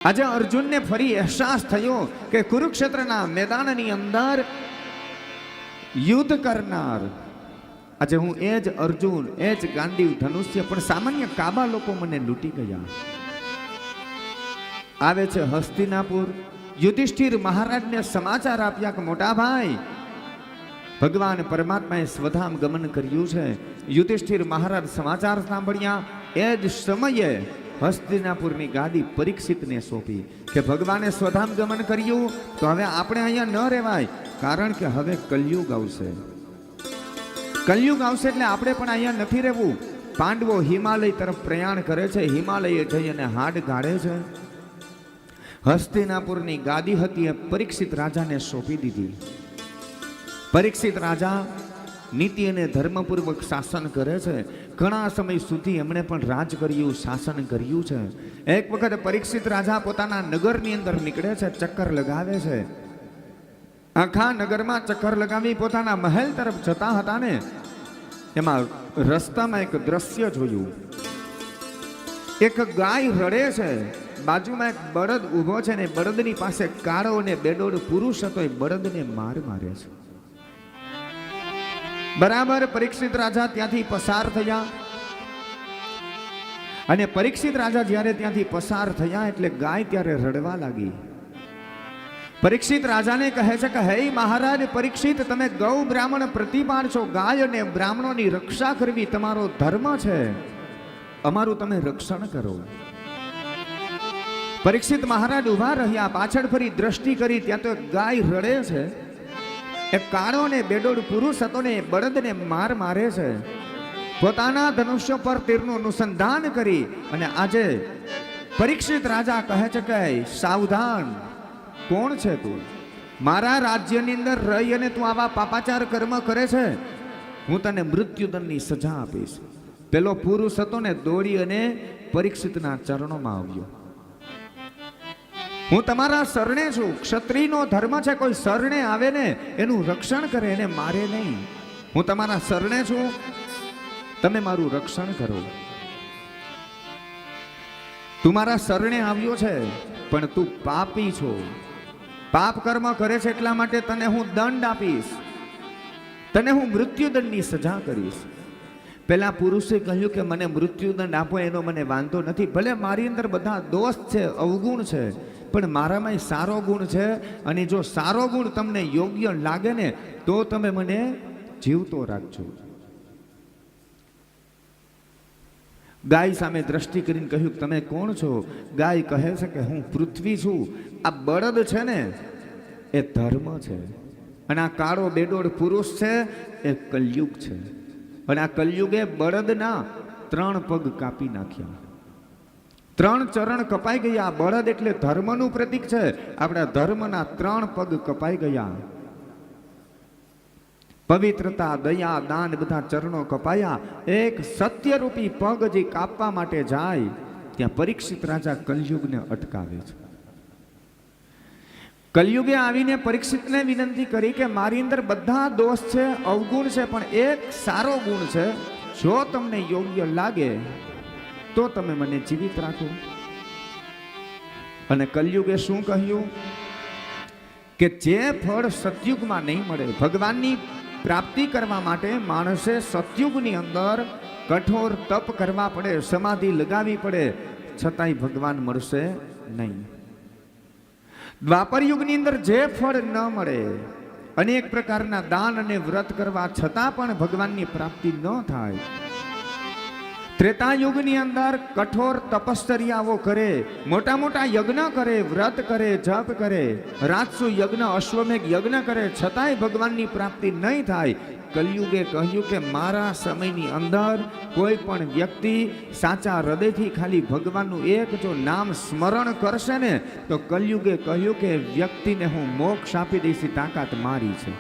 આજે અર્જુનને ફરી અહેસાસ થયો કે કુરુક્ષેત્રના મેદાનની અંદર યુદ્ધ કરનાર આજે હું એ જ અર્જુન, એ જ ગાંડીવ ધનુષ્ય, પણ સામાન્ય કાબા લોકો મને લૂંટી ગયા. આવે છે હસ્તિનાપુર. યુધિષ્ઠિર મહારાજને સમાચાર આપ્યા કે મોટા ભાઈ, ભગવાન પરમાત્માએ સ્વધામ ગમન કર્યું છે. યુધિષ્ઠિર મહારાજ સમાચાર સાંભળ્યા. એ જ સમયે હસ્તિનાપુરની ગાદી પરીક્ષિતને સોંપી કે ભગવાને સ્વધામ ગમન કર્યું તો હવે આપણે અહીંયા ન રહેવાય, કારણ કે હવે કલયુગ આવશે. કલયુગ આવશે એટલે આપણે પણ અહીંયા નથી રહેવું. પાંડવો હિમાલય તરફ પ્રયાણ કરે છે. હિમાલયે જઈ અને હાડ ગાળે છે. હસ્તિનાપુરની ગાદી હતી એ પરીક્ષિત રાજાને સોંપી દીધી. પરીક્ષિત રાજા નીતિ અને ધર્મપૂર્વક શાસન કરે છે. ઘણા સમય સુધી એમણે પણ રાજ કર્યું, શાસન કર્યું છે. એક વખત પરીક્ષિત રાજા પોતાના નગરની અંદર નીકળે છે, ચક્કર લગાવે છે. આખા નગરમાં ચક્કર લગાવી પોતાના મહેલ તરફ જતા હતા ને એમાં રસ્તામાં એક દ્રશ્ય જોયું. એક ગાય રડે છે, બાજુમાં એક બળદ ઊભો છે ને બળદની પાસે કાળો અને બેડોળ પુરુષ હતો. એ બળદને માર મારે છે. બરાબર પરીક્ષિત રાજા ત્યાંથી પસાર થયા અને પરીક્ષિત રાજા જ્યારે ત્યાંથી પસાર થયા એટલે ગાય ત્યારે રડવા લાગી. પરીક્ષિત રાજાને કહે છે કે હે મહારાજ પરીક્ષિત, તમે ગૌ બ્રાહ્મણ પ્રતિપાળ છો. ગાય અને બ્રાહ્મણોની રક્ષા કરવી તમારો ધર્મ છે, અમારું તમે રક્ષણ કરો. પરીક્ષિત મહારાજ ઉભા રહ્યા, પાછળ ફરી દ્રષ્ટિ કરી, ત્યાં તો ગાય રડે છે. એક કાળો ને બેડોળ પુરુષ હતો ને બળદને માર મારે છે. પોતાના ધનુષ્ય પર તીરનું અનુસંધાન કરી અને આજે પરીક્ષિત રાજા કહે છે કે સાવધાન, કોણ છે તું? મારા રાજ્યની અંદર રહી અને તું આવા પાપાચાર કર્મ કરે છે, હું તને મૃત્યુદંડની સજા આપીશ. પેલો પુરુષ હતો ને દોડી અને પરીક્ષિતના ચરણોમાં આવ્યો. હું તમારા શરણે છું. ક્ષત્રિયનો ધર્મ છે, કોઈ શરણે આવે ને એનું રક્ષણ કરે, એને મારે નહીં. હું તમારા શરણે છું, તમે મારું રક્ષણ કરો. તું મારા શરણે આવ્યો છે પણ તું પાપી છો. પાપ કર્મ કરે છે એટલા માટે તને હું દંડ આપીશ, તને હું મૃત્યુદંડની સજા કરીશ. પેલા પુરુષે કહ્યું કે મને મૃત્યુદંડ આપો એનો મને વાંધો નથી. ભલે મારી અંદર બધા દોષ છે, અવગુણ છે, પણ મારામાં સારો ગુણ છે. અને જો સારો ગુણ તમને યોગ્ય લાગે ને તો તમે મને જીવતો રાખજો. ગાય સામે દ્રષ્ટિ કરીને કહ્યું તમે કોણ છો? ગાય કહે છે કે હું પૃથ્વી છું. આ બળદ છે ને એ ધર્મ છે અને આ કાળો બેડોળ પુરુષ છે એ કલયુગ છે. અને આ કલયુગે બળદના 3 પગ કાપી નાખ્યા, 3 ચરણ કપાઈ ગયા. બળદ એટલે ધર્મનું પ્રતીક છે. આપણા ધર્મના 3 પગ કપાઈ ગયા. પવિત્રતા, દયા, દાન બધા ચરણો કપાયા. એક સત્યરૂપી પગ જે કાપવા માટે જાય ત્યાં પરીક્ષિત રાજા કલયુગને અટકાવે છે. કલયુગે આવીને પરીક્ષિતને વિનંતી કરી કે મારી અંદર બધા દોષ છે, અવગુણ છે, પણ એક સારો ગુણ છે. જો તમને યોગ્ય લાગે તો તમે મને જીવિત રાખો. અને કલયુગે શું કહ્યું કે જે ફળ સતયુગમાં નહીં મળે, ભગવાનની પ્રાપ્તિ કરવા માટે માણસે સતયુગની અંદર કઠોર તપ કરવા પડે, સમાધિ લગાવી પડે, છતાંય ભગવાન મળશે નહીં. દ્વાપર યુગની અંદર જે ફળ ન મળે, અનેક પ્રકારના દાન અને વ્રત કરવા છતાં પણ ભગવાનની પ્રાપ્તિ ન થાય. ત્રેતા યુગની અંદર કઠોર તપશ્ચર્યાઓ કરે, મોટા મોટા યજ્ઞ કરે, વ્રત કરે, જપ કરે, રાજસુ યજ્ઞ, અશ્વમેઘ યજ્ઞ કરે, છતાંય ભગવાનની પ્રાપ્તિ નહીં થાય. કલયુગે કહ્યું કે મારા સમયની અંદર કોઈ પણ વ્યક્તિ સાચા હૃદયથી ખાલી ભગવાનનું એક જો નામ સ્મરણ કરશે ને તો કલયુગે કહ્યું કે વ્યક્તિને હું મોક્ષ આપી દઈશ, તાકાત મારી છે.